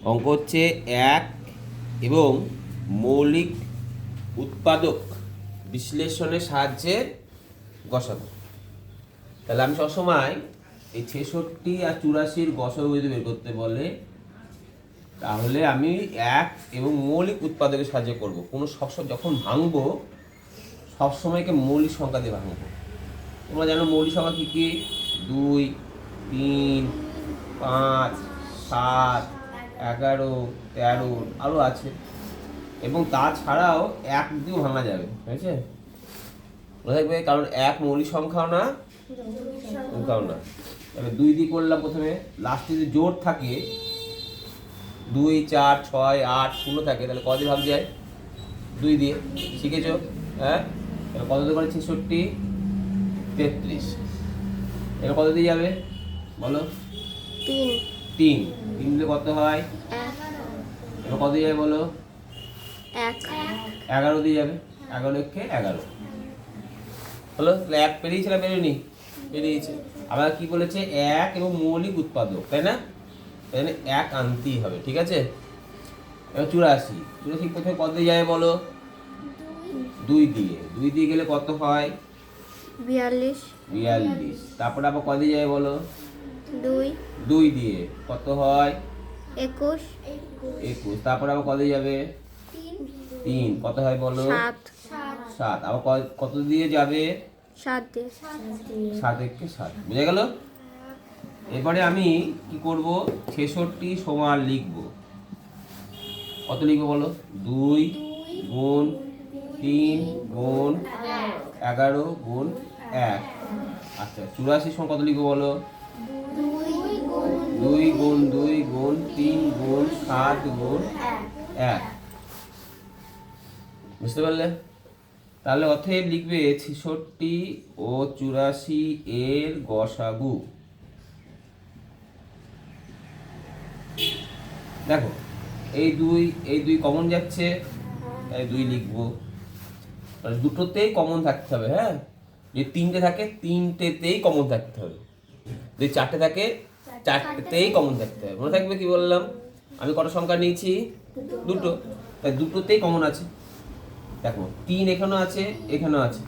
অঙ্ক হচ্ছে এক এবং মৌলিক উৎপাদক বিশ্লেষণের সাহায্যে গসাগু। তাহলে আমি সবসময় এই 66 আর 84 গসাগু যদি বের করতে বলে তাহলে আমি এক এবং মৌলিক উৎপাদকের সাহায্যে করব। কোনো সবসময় যখন ভাঙবো সবসময়কে মৌলিক সংখ্যা দিয়ে ভাঙবো। তোমরা জানো মৌলিক সংখ্যা কী কী? 2, 3, 5, 7, 11, 13 আরও আছে। এবং তাছাড়াও এক দিয়েও ভাঙা যাবে, ঠিক আছে? মনে থাকবে, কারণ এক মৌলিক সংখ্যাও না সংখ্যাও না। এবার 2 দিয়ে করলাম প্রথমে, লাস্টে যদি জোর থাকে 2, 4, 6, 8, 0 থাকে তাহলে কত দিয়ে ভাগ যায়? 2 দিয়ে। শিখেছো? হ্যাঁ, এবার কত দিয়ে করে 66, 33। এবার কত দিয়ে যাবে বলো? 3 দিলে কত হয়? এবার কত দিয়ে যাবে বলো? 11 দিয়ে যাবে। 11 একে 11 হলো। তাহলে এক পেরিয়েছে না পেরিয়েনি? পেরিয়েছে। আবার কি বলেছে? এক এবং মৌলিক উৎপাদক, তাই না? তাহলে এক আনতেই হবে, ঠিক আছে? এবার 84 প্রথমে কত দিয়ে যাবে বলো? 2 দিয়ে। 2 দিয়ে গেলে কত হয়? 42। তারপরে আবার কত দিয়ে যাবে বলো? 2 দিয়ে কত হয়? 21। তারপরে আবার কত দিয়ে যাবে? 3 কত হয় বলো? 7। আবার কত দিয়ে যাবে? 7 একে 7। বুঝে গেল? এবারে আমি কি করব? 66 সমান লিখব। কত লিখবো বলো? 2 গুণ 3 গুণ 11 গুণ 1। আচ্ছা, 84 সমান কত লিখবো বলো? 2 গুণ 2 গুণ 3 গুণ 7 গুণ 1। বুঝতে পারলে? তাহলে অতএব লিখবে 66 ও 84 এর গসাগু। দেখো এই দুই কমন যাচ্ছে, তাই 2 লিখবো। দুটোতেই কমন থাকতে হবে। হ্যাঁ, যদি 3টে থাকে 3টেতেই কমন থাকতে হবে। যদি 4টে থাকে 4টেতেই কমন থাকতে হবে। মনে থাকবে কি বললাম? আমি কত সংখ্যা নিয়েছি? 2টো, তাই 2টোতেই কমন আছে। দেখো 3 এখানেও আছে, এখানেও আছে।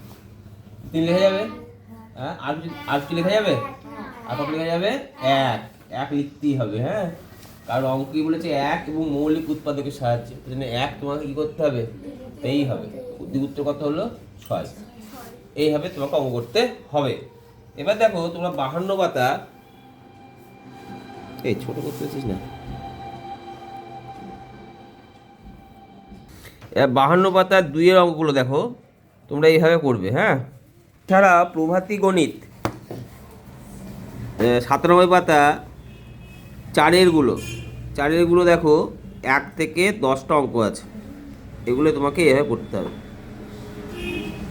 3 লেখা যাবে? হ্যাঁ, আর কি লেখা যাবে? আর কত লেখা যাবে? 1 লিখতেই হবে। হ্যাঁ, কারণ অঙ্ক কি বলেছে? এক এবং মৌলিক উৎপাদকের সাহায্যে। এই জন্য এক তোমাকে কি করতে হবে? এই হবে। উত্তর কত হলো? 6। এইভাবে তোমাকে অঙ্ক করতে হবে। এবার দেখো তোমরা 52 পাতা, এই ছোট করতে পারছিস না? 52 পাতার 2 এর অঙ্কগুলো দেখো তোমরা এইভাবে করবে। হ্যাঁ, এছাড়া প্রভাতী গণিত 97 পাতা 4 এর গুলো দেখো 1 থেকে 10টা অঙ্ক আছে। এগুলো তোমাকে এভাবে করতে হবে।